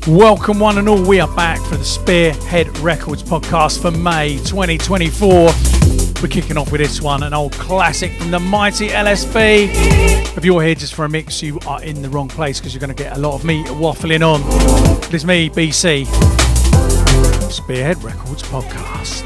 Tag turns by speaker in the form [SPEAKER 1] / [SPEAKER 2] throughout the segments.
[SPEAKER 1] Welcome one and all, we are back for the Spearhead Records podcast for May 2024. We're kicking off with this one, an old classic from the mighty LSB. If you're here just for a mix, you are in the wrong place because you're going to get a lot of me waffling on. It's me, BCee, Spearhead Records podcast.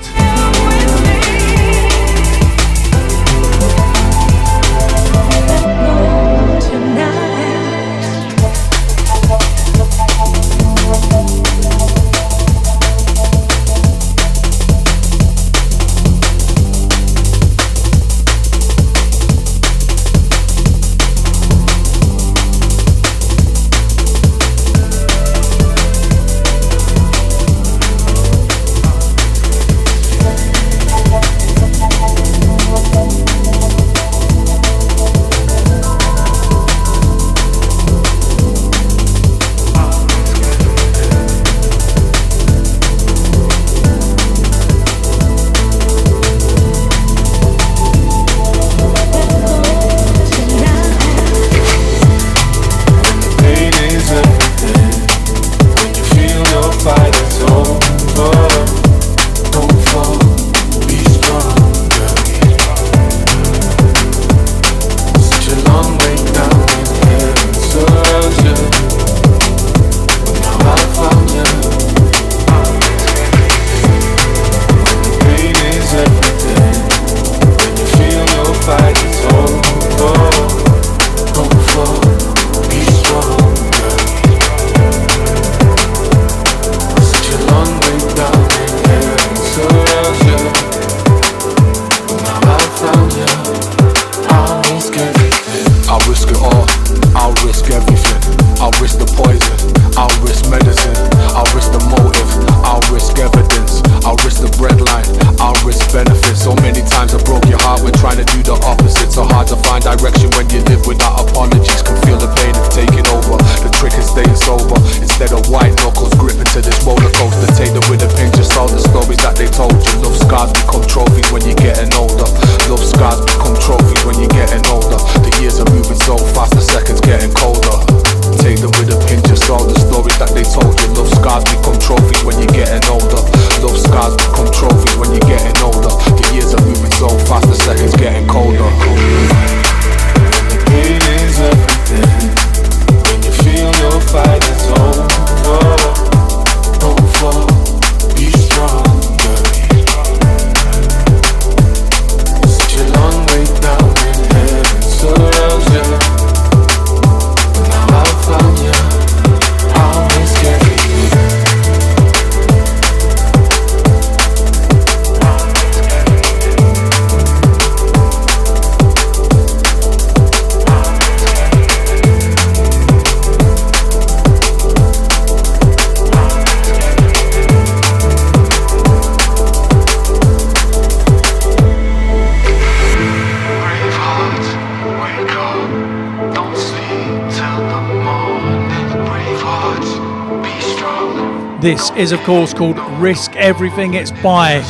[SPEAKER 1] This is of course called Risk Everything. It's by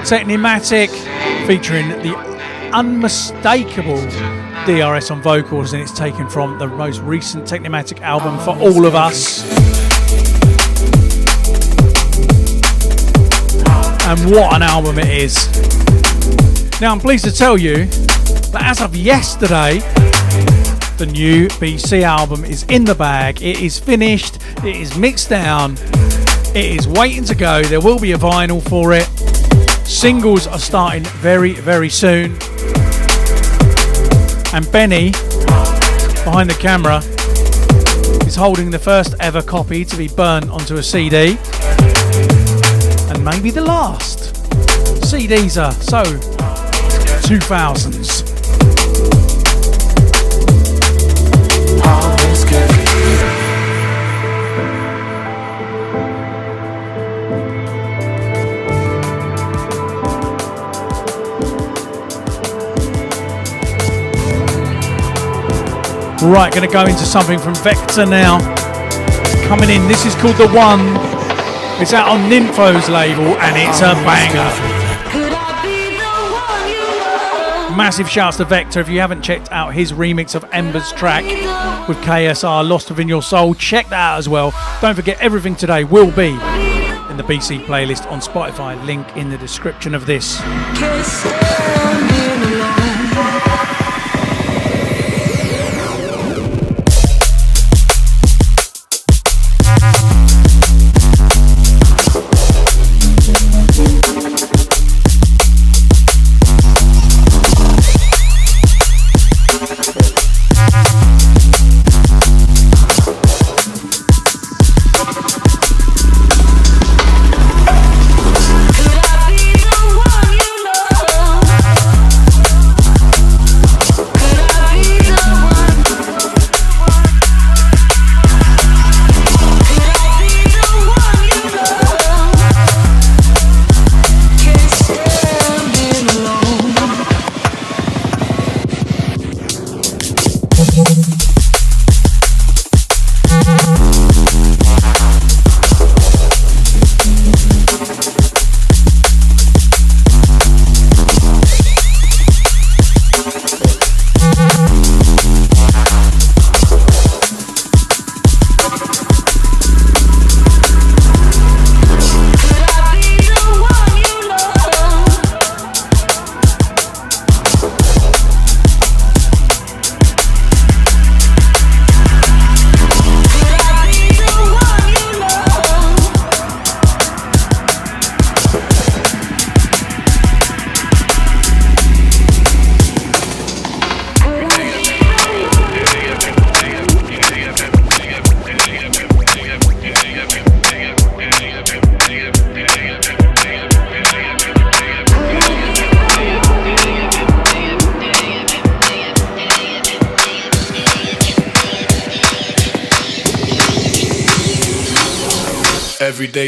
[SPEAKER 1] Technimatic featuring the unmistakable DRS on vocals, and it's taken from the most recent Technimatic album, For All of Us. And what an album it is. Now I'm pleased to tell you that as of yesterday, the new BCee album is in the bag. It is finished, it is mixed down, it is waiting to go. There will be a vinyl for it. Singles are starting very, very soon. And Benny, behind the camera, is holding the first ever copy to be burnt onto a CD. And maybe the last. CDs are so 2000s. Right, going to go into something from Vector now. Coming in, this is called The One. It's out on Nympho's label and it's a banger. Massive shouts to Vector. If you haven't checked out his remix of Ember's track with KSR, Lost Within Your Soul, check that out as well. Don't forget, Everything Today will be in the BCee playlist on Spotify. Link in the description of this.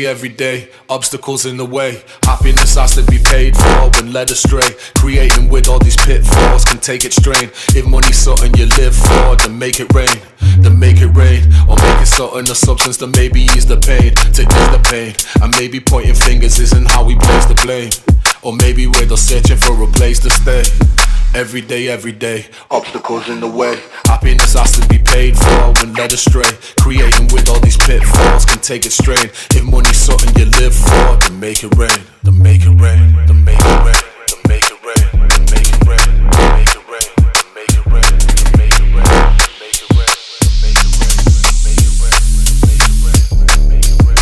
[SPEAKER 2] Every day, obstacles in the way. Happiness has to be paid for when led astray. Creating with all these pitfalls can take it strain. If money's something you live for, then make it rain. Then make it rain. Or make it something, a substance that maybe ease the pain. To ease the pain. And maybe pointing fingers isn't how we place the blame. Or maybe we're just searching for a place to stay. Every day, obstacles in the way. Happiness has to be paid for when led astray. Creating with all these pitfalls can take it strain. If money's something you live for, then make it rain. Then make it rain. Then make it rain. Then make it rain. Then make it rain. Then make it rain. Then make it rain. Then make it rain. Make it rain. Make it rain. Make it rain. Make it rain. Make it rain.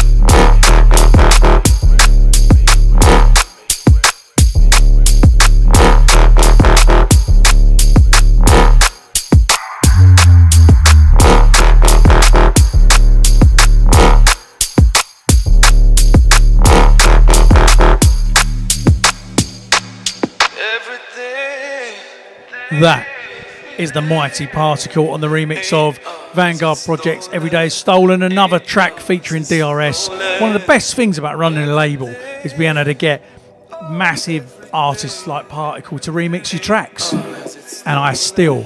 [SPEAKER 1] That is the mighty Particle on the remix of Vanguard Project's Everyday Stolen, another track featuring DRS. One of the best things about running a label is being able to get massive artists like Particle to remix your tracks. And I still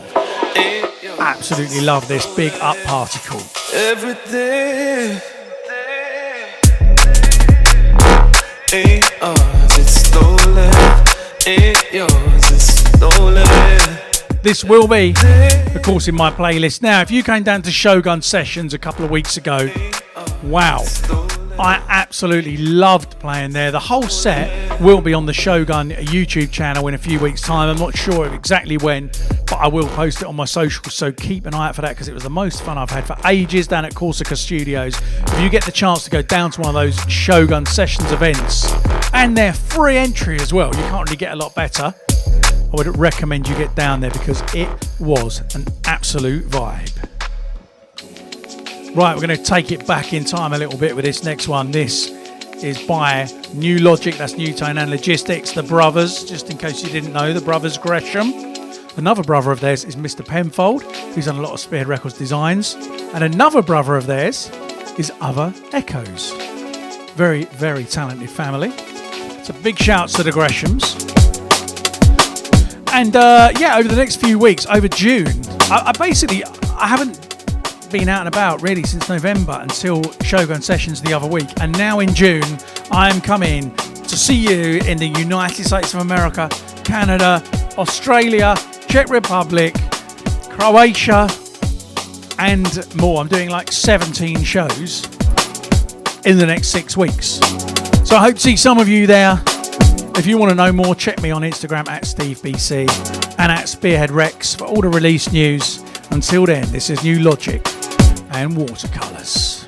[SPEAKER 1] absolutely love this. Big up Particle.
[SPEAKER 3] Everything ain't ours, it's stolen. Ain't yours, it's stolen.
[SPEAKER 1] This will be, of course, in my playlist. Now, if you came down to Shogun Sessions a couple of weeks ago, wow, I absolutely loved playing there. The whole set will be on the Shogun YouTube channel in a few weeks' time. I'm not sure exactly when, but I will post it on my socials, so keep an eye out for that because it was the most fun I've had for ages down at Corsica Studios. If you get the chance to go down to one of those Shogun Sessions events, and they're free entry as well, you can't really get a lot better. I would recommend you get down there because it was an absolute vibe. Right, we're going to take it back in time a little bit with this next one. This is by New Logic, that's Newtone and Logistics, the brothers, just in case you didn't know, the brothers Gresham. Another brother of theirs is Mr. Penfold, who's done a lot of Spearhead Records designs. And another brother of theirs is Other Echoes. Very, very talented family. So big shouts to the Greshams. And over the next few weeks, over June, I haven't been out and about really since November until Shogun Sessions the other week. And now in June, I am coming to see you in the United States of America, Canada, Australia, Czech Republic, Croatia, and more. I'm doing like 17 shows in the next 6 weeks. So I hope to see some of you there. If you want to know more, check me on Instagram at SteveBCee and at Spearhead Records for all the release news. Until then, this is New Logic and Watercolors.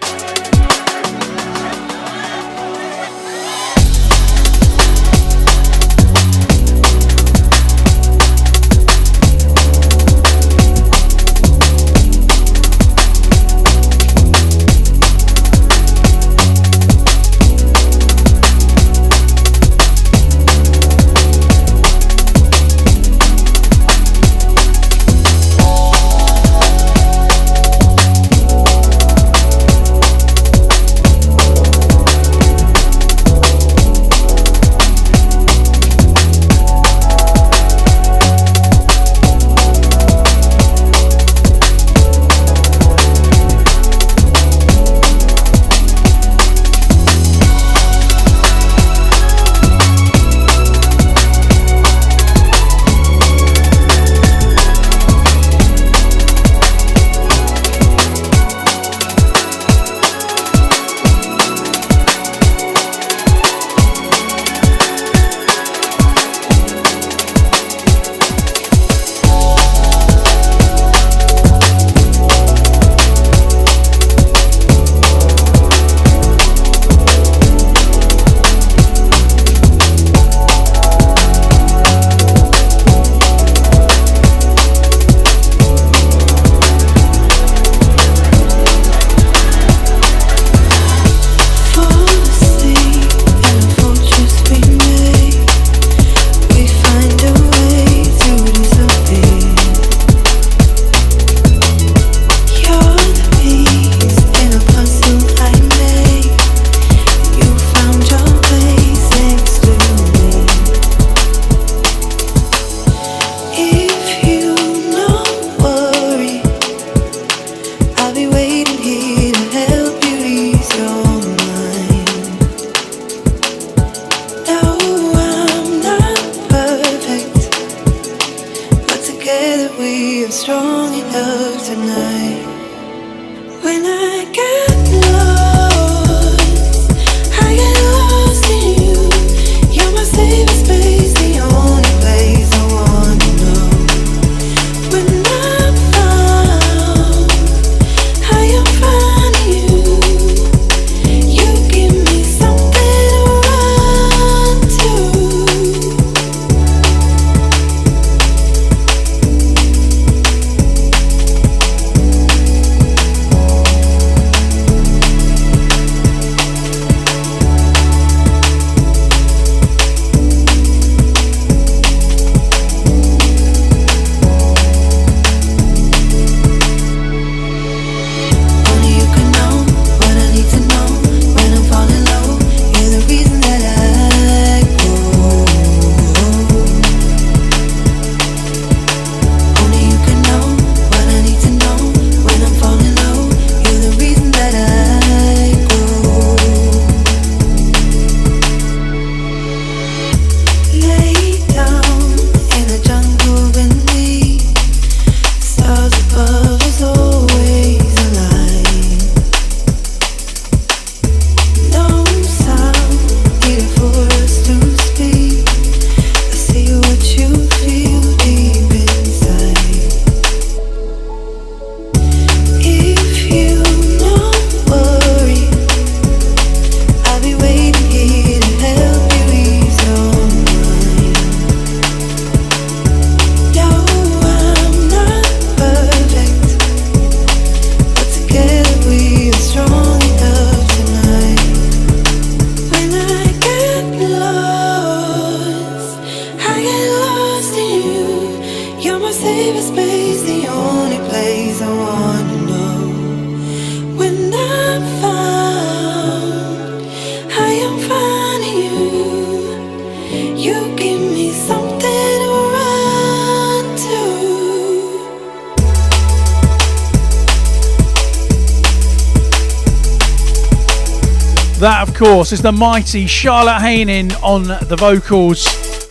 [SPEAKER 1] That, of course, is the mighty Charlotte Hanan on the vocals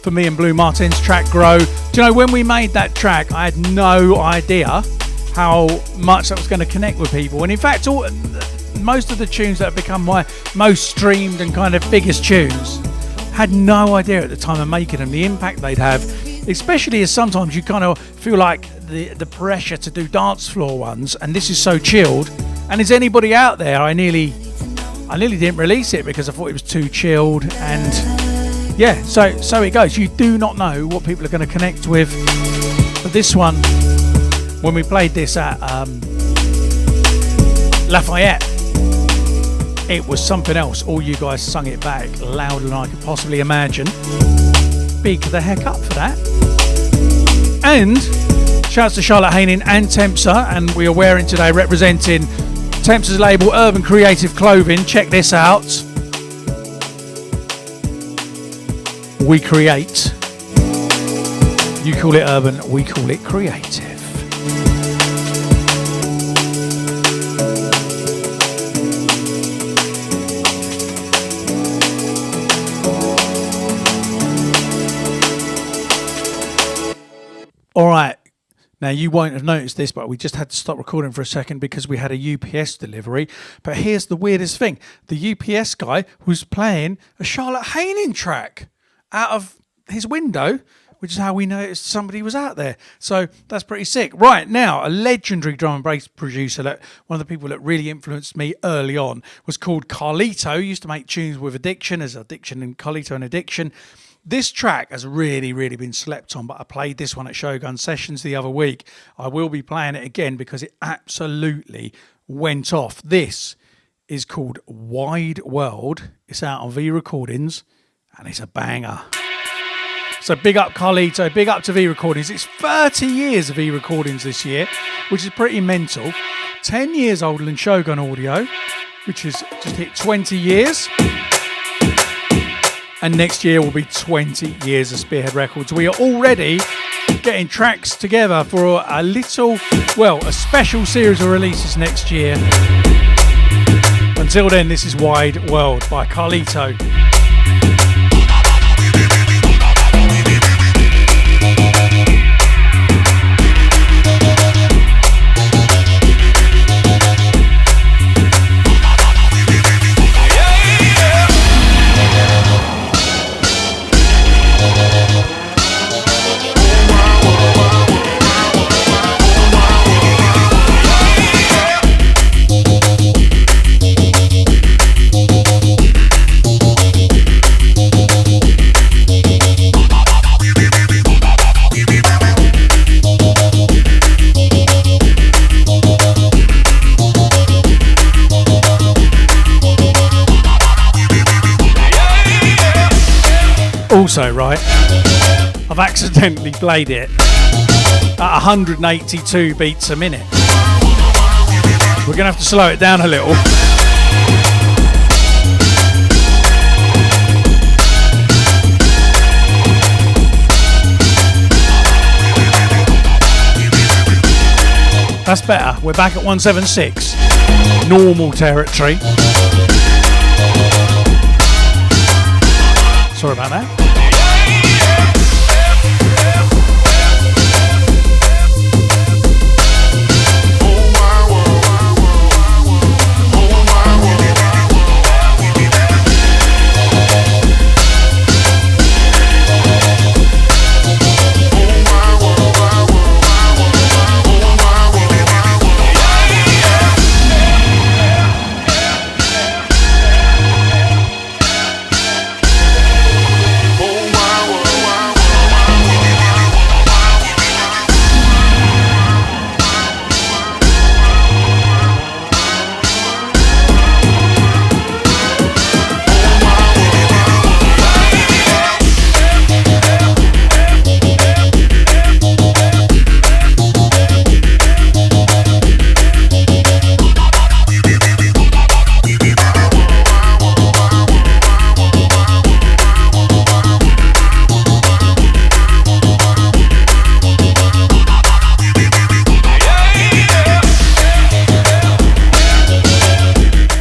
[SPEAKER 1] for me and Blue Martin's track Grow. Do you know, when we made that track, I had no idea how much that was going to connect with people. And in fact, most of the tunes that have become my most streamed and kind of biggest tunes, had no idea at the time of making them the impact they'd have, especially as sometimes you kind of feel like the pressure to do dance floor ones, and this is so chilled. And is anybody out there? I nearly didn't release it because I thought it was too chilled, and yeah, so it goes. You do not know what people are going to connect with. But this one, when we played this at Lafayette, it was something else. All you guys sung it back louder than I could possibly imagine. Big the heck up for that. And shouts to Charlotte Hanan and Tempsa, and we are wearing today, representing Tempsa's label Urban Creative Clothing. Check this out. We create. You call it urban, we call it creative. All right. Now, you won't have noticed this, but we just had to stop recording for a second because we had a UPS delivery. But here's the weirdest thing. The UPS guy was playing a Charlotte Hanan track out of his window, which is how we noticed somebody was out there. So that's pretty sick. Right, now, a legendary drum and bass producer, that one of the people that really influenced me early on, was called Carlito. He used to make tunes with Addiction, as Addiction and Carlito and Addiction. This track has really, really been slept on, but I played this one at Shogun Sessions the other week. I will be playing it again because it absolutely went off. This is called Wide World. It's out on V Recordings, and it's a banger. So big up Carlito, big up to V Recordings. It's 30 years of V Recordings this year, which is pretty mental. 10 years older than Shogun Audio, which has just hit 20 years. And next year will be 20 years of Spearhead Records. We are already getting tracks together for a special series of releases next year. Until then, this is Wide World by Carlito. Also, right, I've accidentally played it at 182 beats a minute. We're going to have to slow it down a little. That's better. We're back at 176. Normal territory. Sorry about that.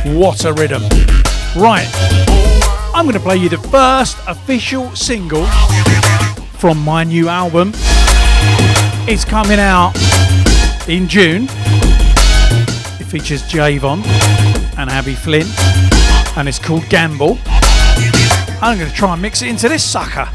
[SPEAKER 1] What a rhythm. Right, I'm going to play you the first official single from my new album. It's coming out in June. It features Javon and Abby Flynn, and it's called Gamble. I'm going to try and mix it into this sucker.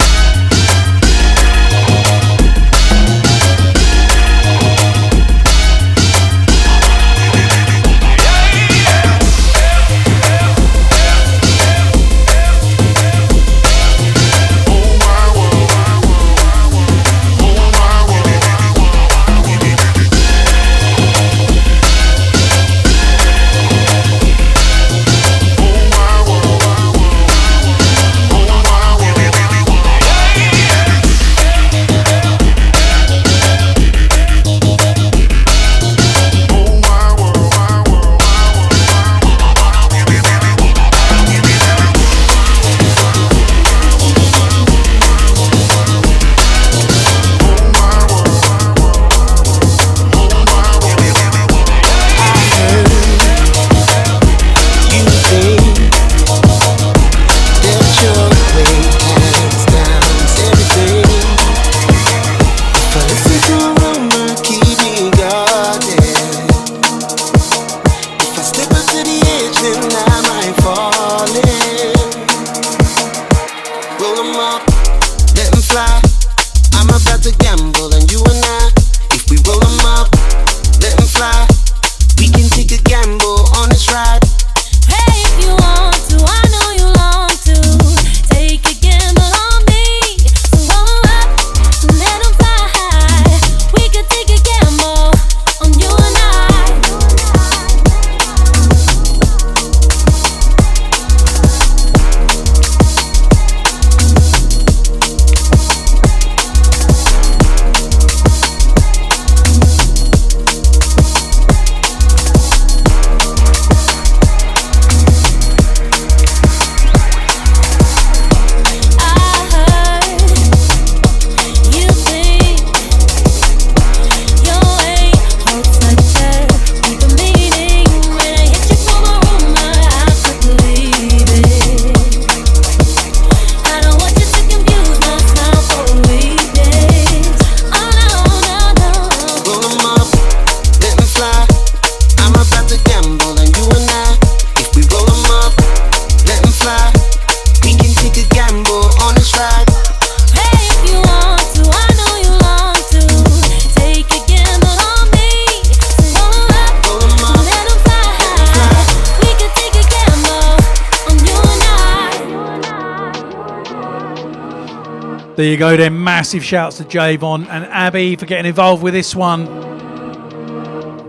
[SPEAKER 1] There you go then, massive shouts to Javon and Abby for getting involved with this one.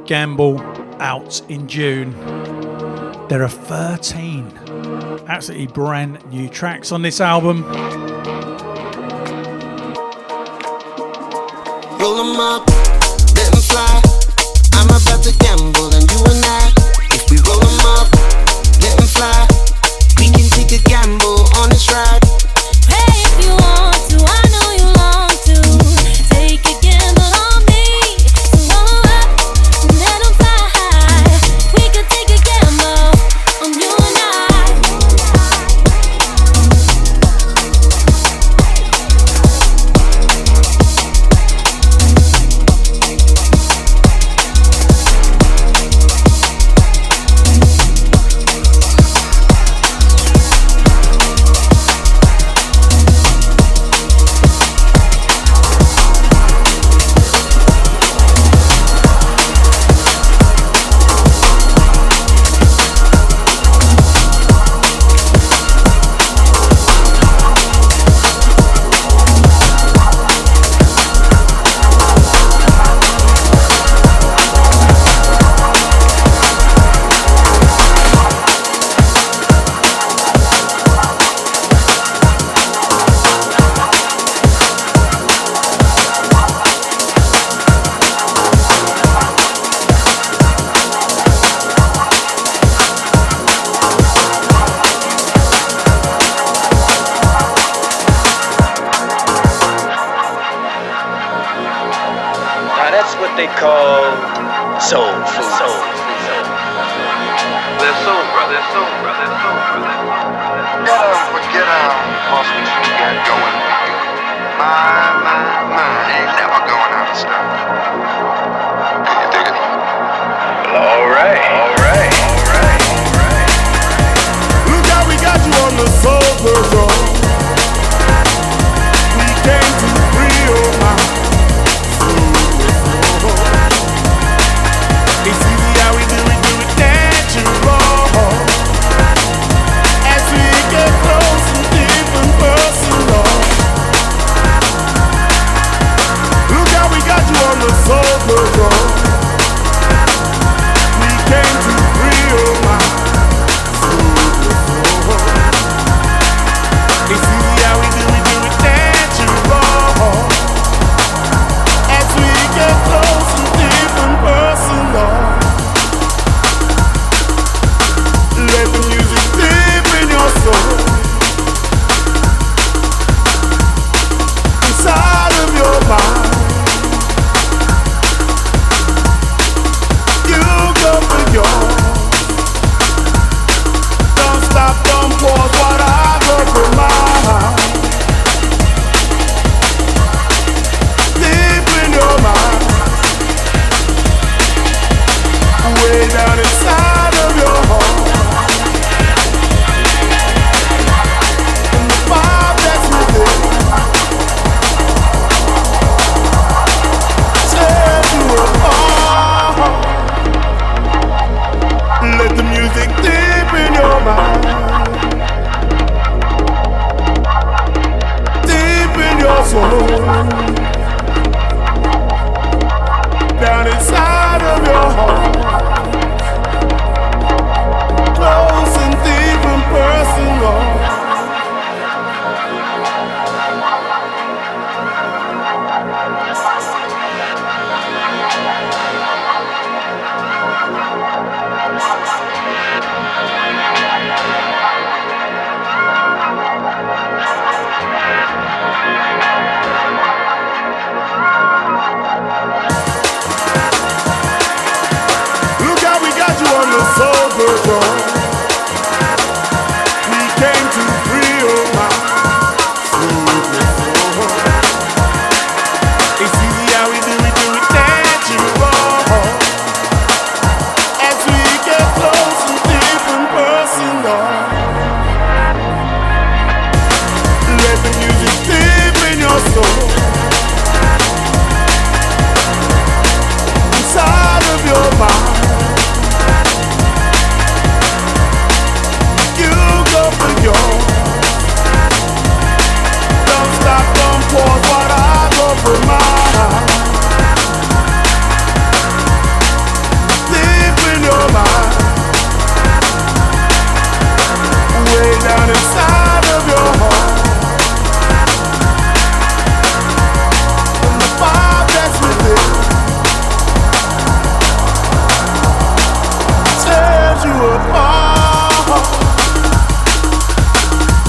[SPEAKER 1] Gamble, out in June. There are 13 absolutely brand new tracks on this album.
[SPEAKER 4] Roll them up, let them fly. I'm about to gamble and you and I. If we roll them up, let them fly. We can take a gamble on this ride.
[SPEAKER 5] Hey, if you want to, I know you long to. Take a gamble on me. So roll up and let them fly. We can take a gamble on you and
[SPEAKER 6] they call soul food. They're soul brothers, soul brothers, soul brothers.
[SPEAKER 7] forget how hustles you got going for you. My, ain't never going out of style. Do you dig it?
[SPEAKER 6] All right.
[SPEAKER 8] Look how we got you on the soul patrol. We came to free your mind. It's easy how we do it natural. As we get close and deep and personal. Look how we got you on the soul patrol. We came to free your mind. It's easy how we do it natural. As we get close and deep and personal. Let the music deep in your soul. Inside of your mind. You go for yours. Don't stop, don't pause what I go for mine. Deep in your mind. Way down inside of your heart. And the vibe that's within tears you apart. Let the music deep in your mind. Deep in your soul. Down inside of your heart. Close and deep and personal. Look how we got you on the soul patrol. We came to free your mind. It's easy how we do it natural. As we get close and deep and personal. Let the music deep in your soul. Inside of your mind. You go for yours. Don't stop, don't pause what I go for mine. Deep in your mind. Way down inside of your heart. And the vibe that's within tears you apart.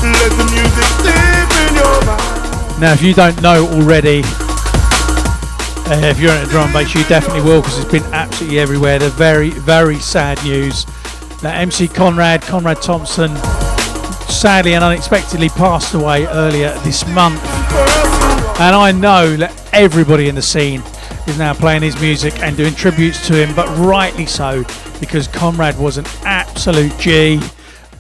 [SPEAKER 8] Let the music deep in your mind.
[SPEAKER 1] Now, if you don't know already, if you're into drum and bass, you definitely will, because it's been absolutely everywhere. The very, very sad news that MC Conrad Thompson, sadly and unexpectedly passed away earlier this month. And I know that everybody in the scene is now playing his music and doing tributes to him, but rightly so, because Conrad was an absolute G.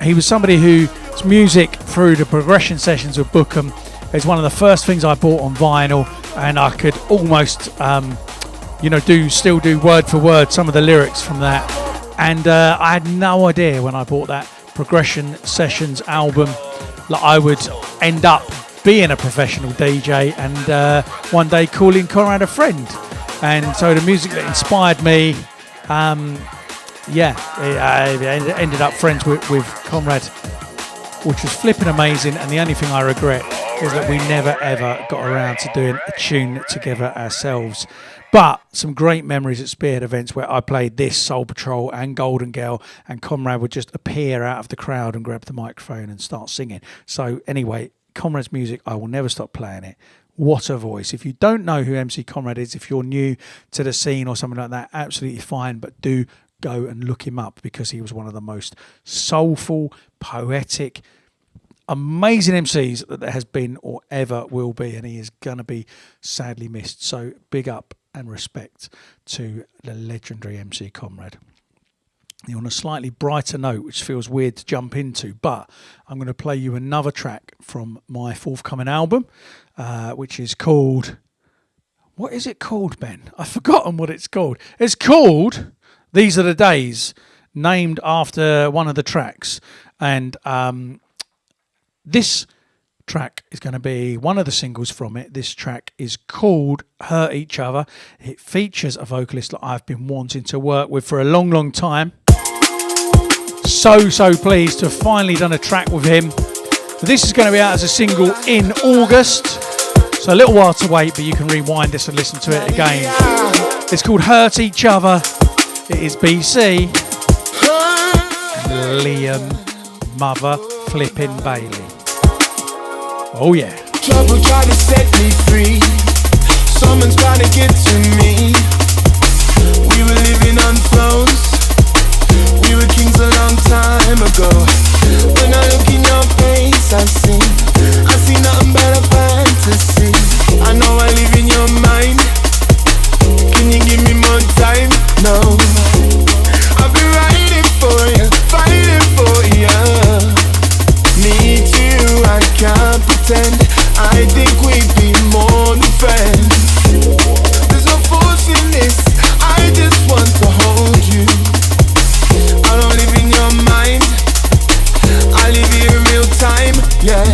[SPEAKER 1] He was somebody whose music through the progression sessions with Bookham is one of the first things I bought on vinyl, and I could almost, still do word for word some of the lyrics from that. And I had no idea when I bought that progression sessions album that I would end up being a professional DJ and one day calling Conrad a friend. And so the music that inspired me, I ended up friends with Conrad, which was flipping amazing. And the only thing I regret is that we never ever got around to doing a tune together ourselves. But some great memories at Spearhead events where I played this, Soul Patrol and Golden Girl, and Conrad would just appear out of the crowd and grab the microphone and start singing. So anyway, Conrad's music, I will never stop playing it. What a voice. If you don't know who MC Conrad is, if you're new to the scene or something like that, absolutely fine, but do go and look him up, because he was one of the most soulful, poetic, amazing MCs that there has been or ever will be, and he is going to be sadly missed. So big up and respect to the legendary MC Conrad. On a slightly brighter note, which feels weird to jump into, but I'm going to play you another track from my forthcoming album, which is called... What is it called, Ben? I've forgotten what it's called. It's called These Are the Days, named after one of the tracks. And this track is going to be one of the singles from it. This track is called Hurt Each Other. It features a vocalist that I've been wanting to work with for a long, long time. So pleased to have finally done a track with him. This is going to be out as a single in August. So a little while to wait, but you can rewind this and listen to it again. It's called Hurt Each Other. It is BCee and Liam Mother Flippin' Bailey. Oh yeah.
[SPEAKER 3] Trouble try to set me free. Someone's trying to get to me. We were living on thrones. We were kings a long time ago. When I look in your face, I see nothing but a fantasy. I know I live in your mind. Can you give me more time? No. I've been writing for you, fighting for you. Me too, I can't pretend. I think we'd be more than friends. There's no force in this. I just want to hold you. I don't live in your mind. I live here in real time, yeah.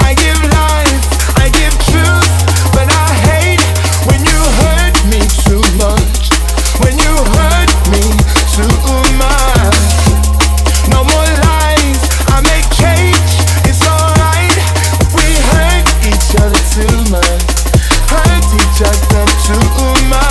[SPEAKER 3] I give life, I give truth, but I hate when you hurt me too much. When you hurt me too much. No more lies, I make change. It's alright. We hurt each other too much. Hurt each other too much.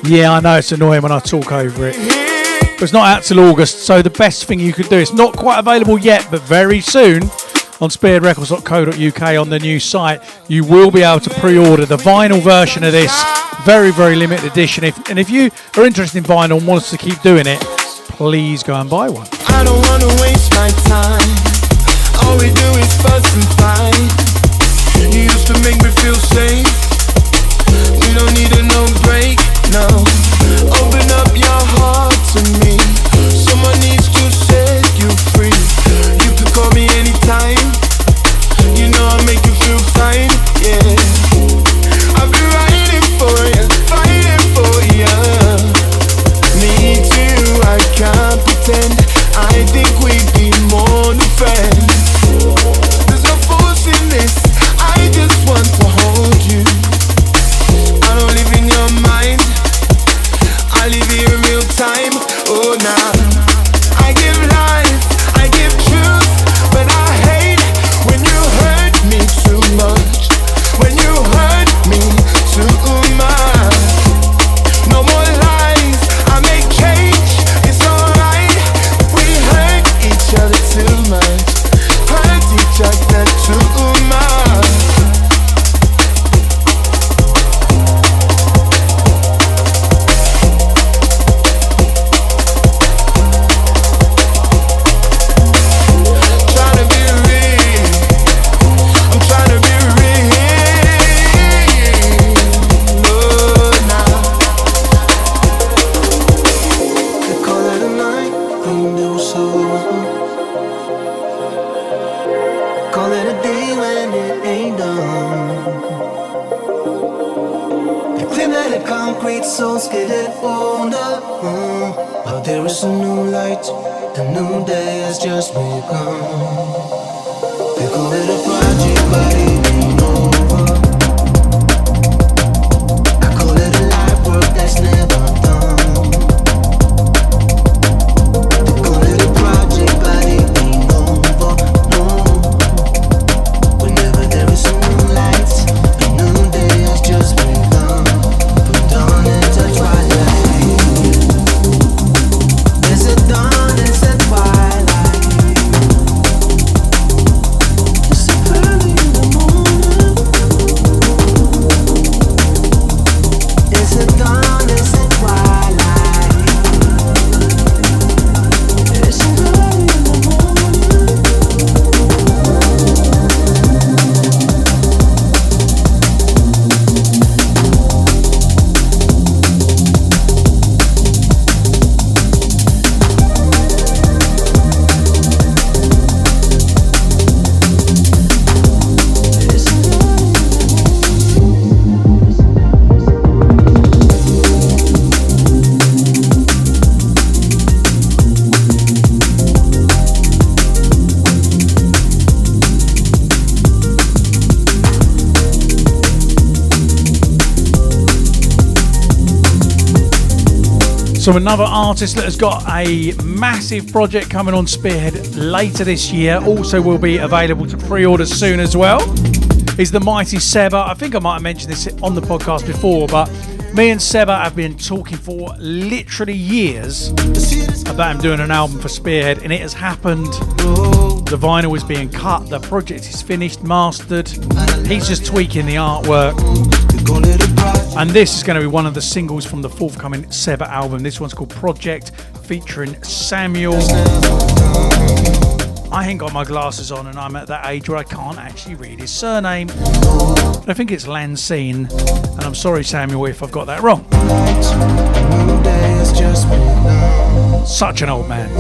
[SPEAKER 1] Yeah, I know it's annoying when I talk over it. But it's not out till August, so the best thing you could do, it's not quite available yet, but very soon on spearheadrecords.co.uk on the new site, you will be able to pre-order the vinyl version of this. Very, very limited edition. If you are interested in vinyl and want us to keep doing it, please go and buy one.
[SPEAKER 3] I don't want to waste my time. All we do is fuss and fight. You used to make me feel safe. We don't need a no break, no. Open up your heart to me. Someone needs to set you free. You can call me anytime. You know I'll make you feel fine, yeah. I've been writing for you, fighting for you. Me too, I can't pretend. I think we'd be more than friends. There's no force in this. I just want to hold you. I don't live in your mind. I live here in real time. Oh, nah. I give life, I give truth, but I hate when you hurt me too much. When you hurt me too much. No more lies, I make change. It's alright. We hurt each other too much. Hurt each other too much.
[SPEAKER 4] Souls getting older, but there is a new light. The new day has just begun. They call it a project, but it ain't over. I call it a life work that's never done. They call it a project, but it ain't over. No, whenever there is a new light, the new day has just begun.
[SPEAKER 1] So another artist that has got a massive project coming on Spearhead later this year, also will be available to pre-order soon as well, is the mighty Seba. I think I might have mentioned this on the podcast before, but me and Seba have been talking for literally years about him doing an album for Spearhead, and it has happened. The vinyl is being cut, the project is finished, mastered. He's just tweaking the artwork. And this is going to be one of the singles from the forthcoming Seba album. This one's called Project, featuring Samuel. I ain't got my glasses on, and I'm at that age where I can't actually read his surname. I think it's Lansine, and I'm sorry, Samuel, if I've got that wrong. Such an old man.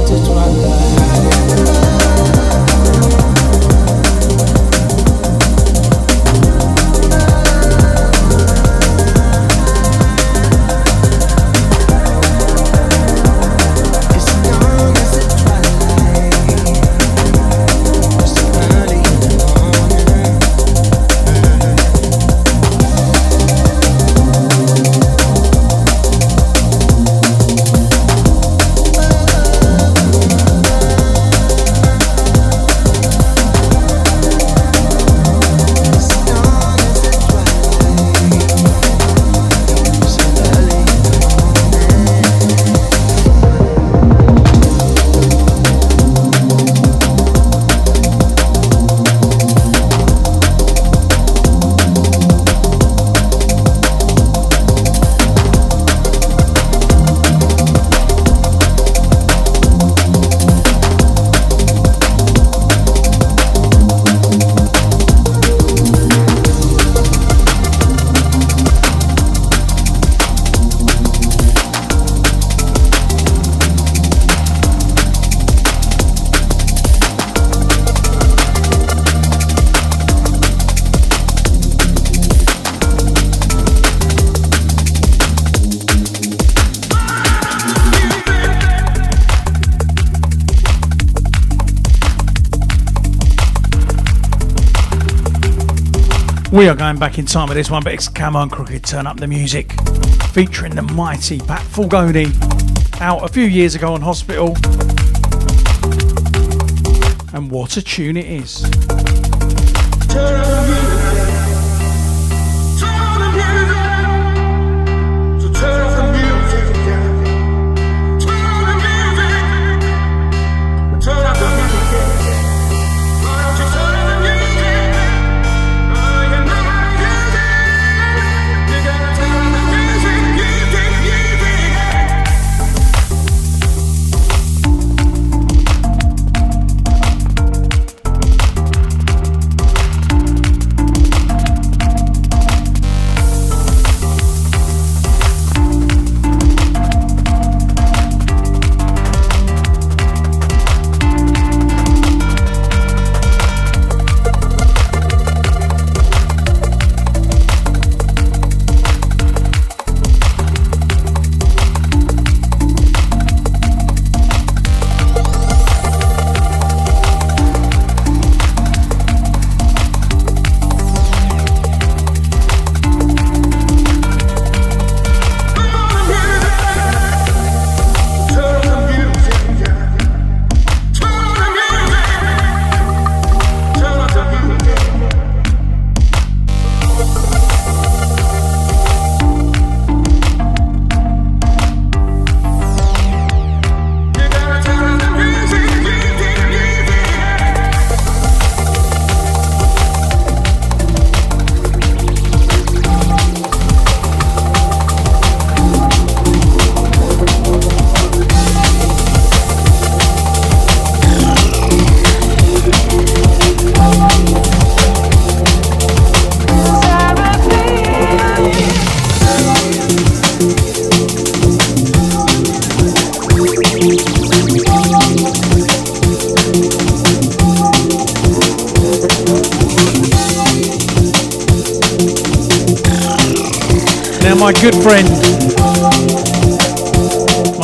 [SPEAKER 1] We are going back in time with this one, but it's Come On Crooked, Turn Up the Music, featuring the mighty Pat Fulgoni, out a few years ago on Hospital. And what a tune it is.
[SPEAKER 8] Turn up the music.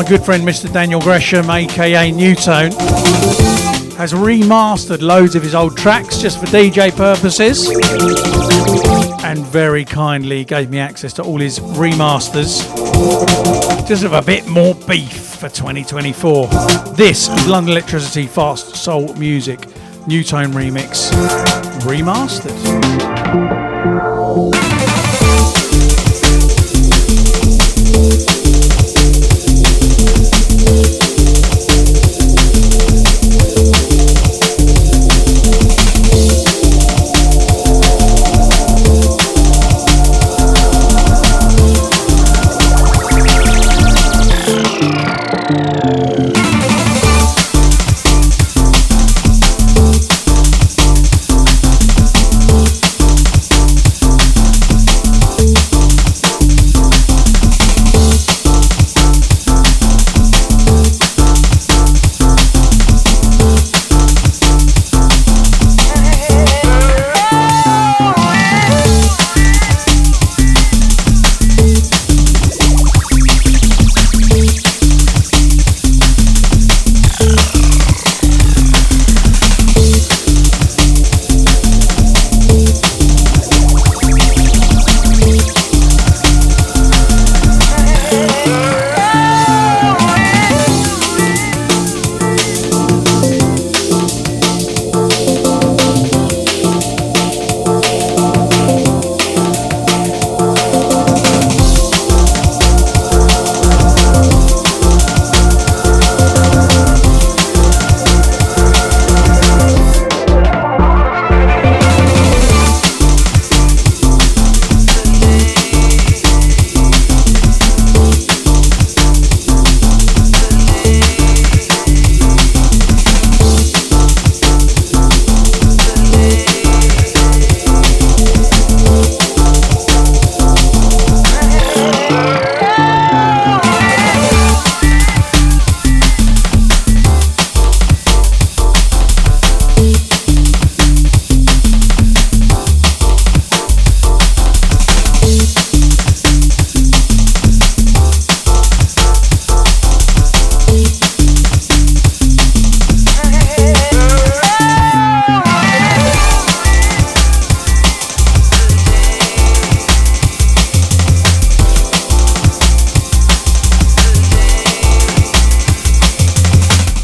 [SPEAKER 1] my good friend Mr. Daniel Gresham, aka Newtone, has remastered loads of his old tracks just for DJ purposes, and very kindly gave me access to all his remasters. Just have a bit more beef for 2024. This is London Electricity Fast Soul Music New Tone Remix Remastered.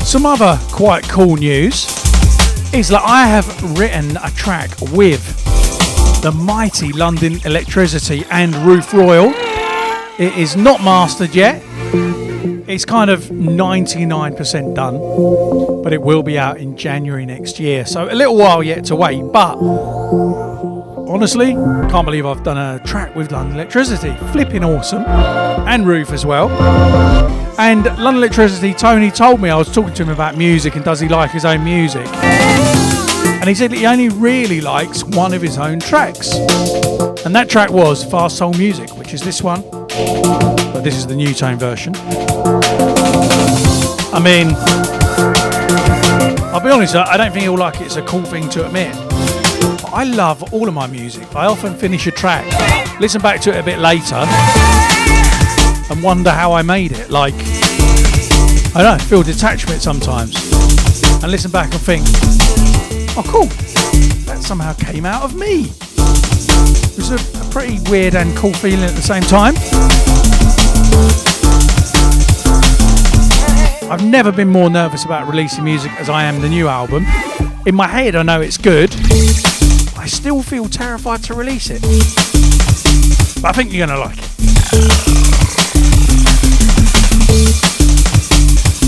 [SPEAKER 1] Some other quite cool news is that I have written a track with the mighty London Electricity and Roof Royal. It is not mastered yet. It's kind of 99% done, but it will be out in January next year. So a little while yet to wait, but honestly, can't believe I've done a track with London Electricity. Flipping awesome. And Roof as well. And London Electricity, Tony told me, I was talking to him about music and does he like his own music. And he said that he only really likes one of his own tracks. And that track was Fast Soul Music, which is this one. But this is the new tone version. I mean, I'll be honest, I don't think he'll like it. It's a cool thing to admit. But I love all of my music. I often finish a track, listen back to it a bit later, and wonder how I made it. Like, I don't know, feel detachment sometimes. And listen back and think, oh cool, that somehow came out of me. It was a pretty weird and cool feeling at the same time. I've never been more nervous about releasing music as I am the new album. In my head I know it's good. I still feel terrified to release it. But I think you're going to like it.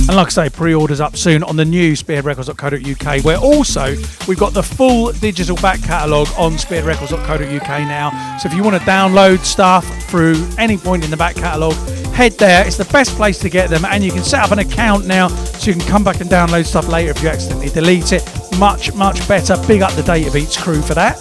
[SPEAKER 1] And like I say, pre-orders up soon on the new spearheadrecords.co.uk, where also we've got the full digital back catalogue on spearheadrecords.co.uk now. So if you want to download stuff through any point in the back catalogue, head there. It's the best place to get them, and you can set up an account now so you can come back and download stuff later if you accidentally delete it. Much, much better. Big up the Data Beats crew for that.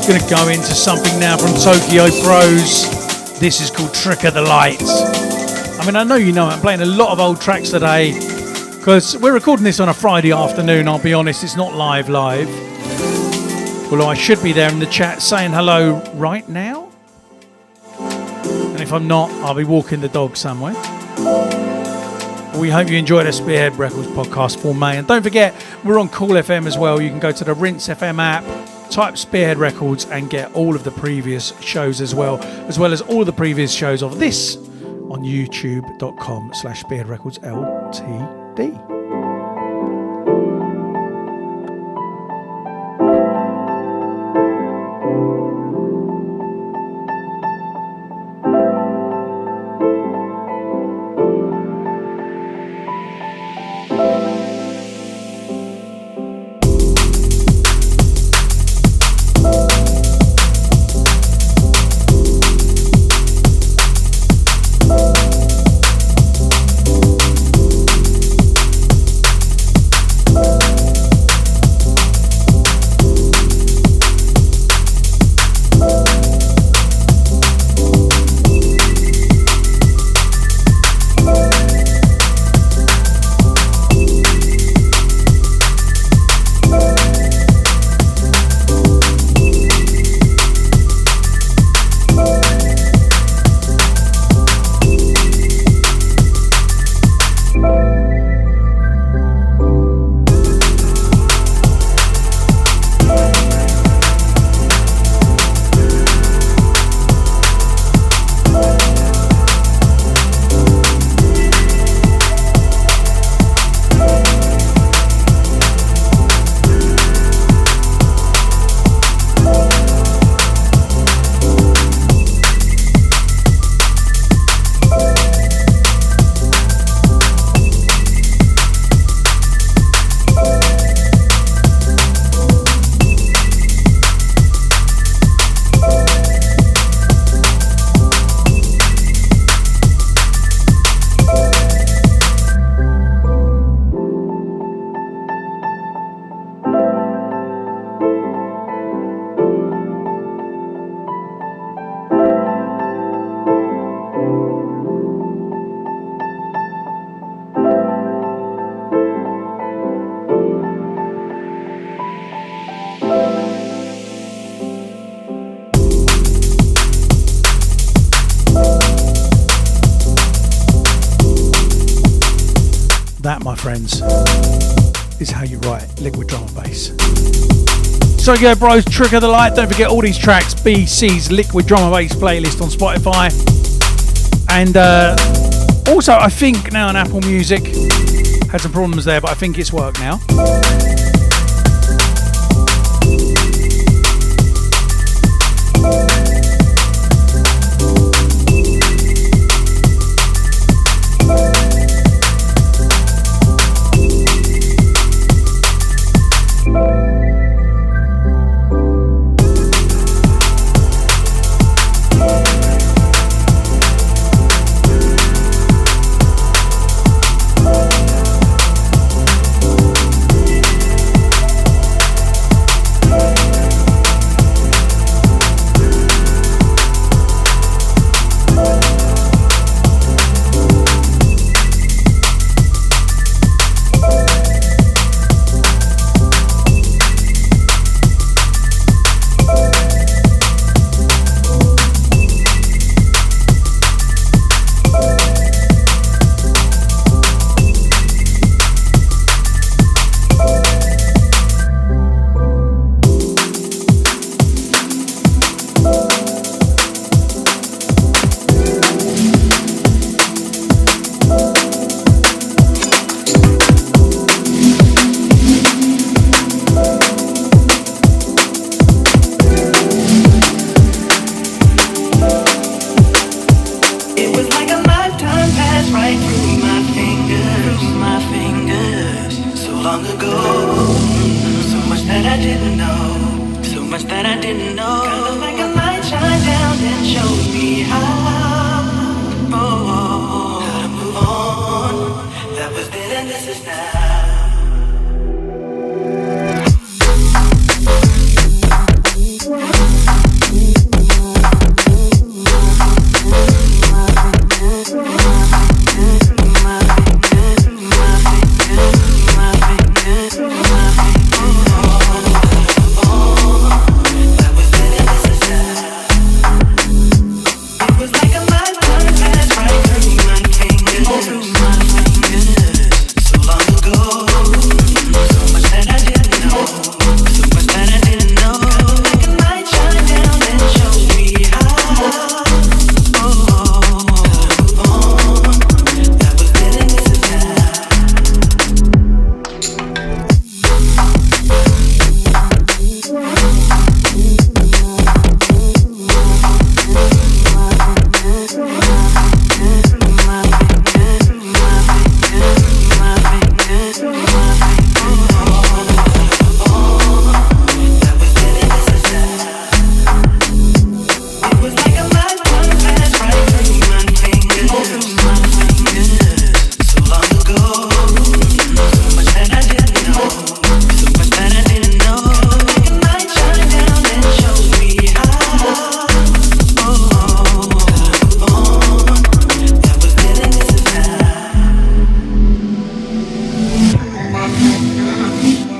[SPEAKER 1] Gonna go into something now from Tokyo Pros. This is called Trick of the Light. I mean, I know you know I'm playing a lot of old tracks today because we're recording this on a Friday afternoon. I'll be honest, it's not live. Although I should be there in the chat saying hello right now. And if I'm not, I'll be walking the dog somewhere. We hope you enjoyed the Spearhead Records podcast for May. And don't forget, we're on Cool FM as well. You can go to the Rinse FM app, type Spearhead Records and get all of the previous shows as well as all of the previous shows of this on youtube.com/Spearhead Records LTD. That, my friends, is how you write liquid drum and bass. So go, bros, Trick of the Light. Don't forget all these tracks, BCee's Liquid Drum and Bass playlist on Spotify. And also, I think now on Apple Music, had some problems there, but I think it's worked now.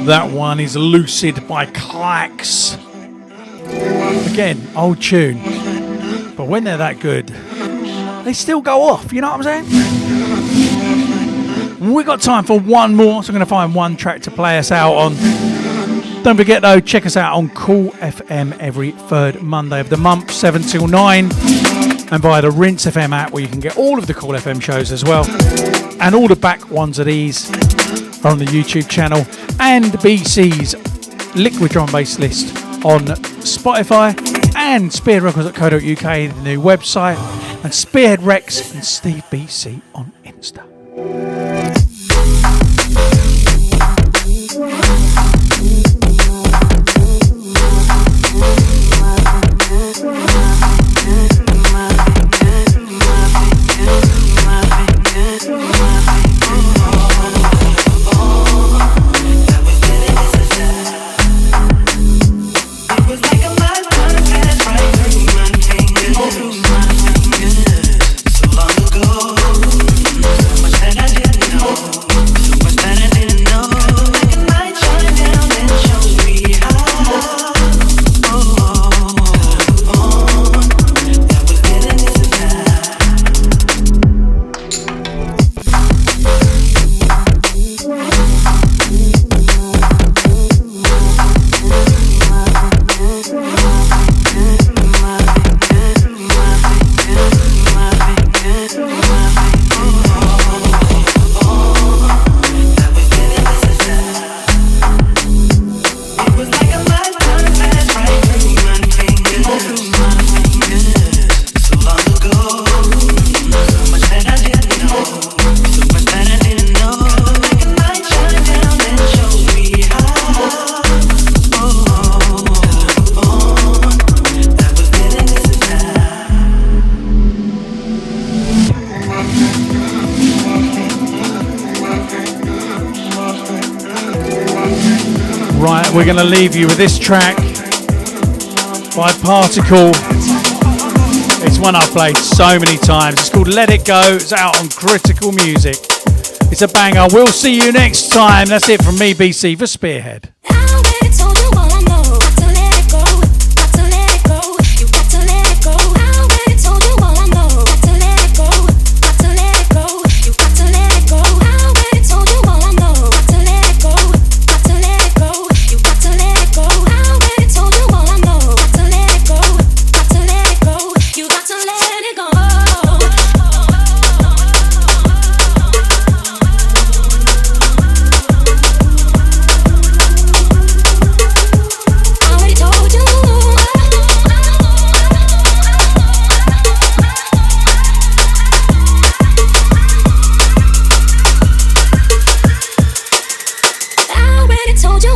[SPEAKER 1] That one is Lucid by Clax. Again, old tune. But when they're that good, they still go off, you know what I'm saying? We've got time for one more, so I'm going to find one track to play us out on. Don't forget though, check us out on Cool FM every third Monday of the month, 7 till 9. And via the Rinse FM app, where you can get all of the Cool FM shows as well. And all the back ones of these are on the YouTube channel. And BCee's Liquid Drum Bass list on Spotify. And spearheadrecords.co.uk, the new website. And Spearhead Rex and Steve BCee on Insta. We're going to leave you with this track by Particle. It's one I've played so many times. It's called Let It Go. It's out on Critical Music. It's a banger. We'll see you next time. That's it from me, BCee, for Spearhead.
[SPEAKER 5] Told you.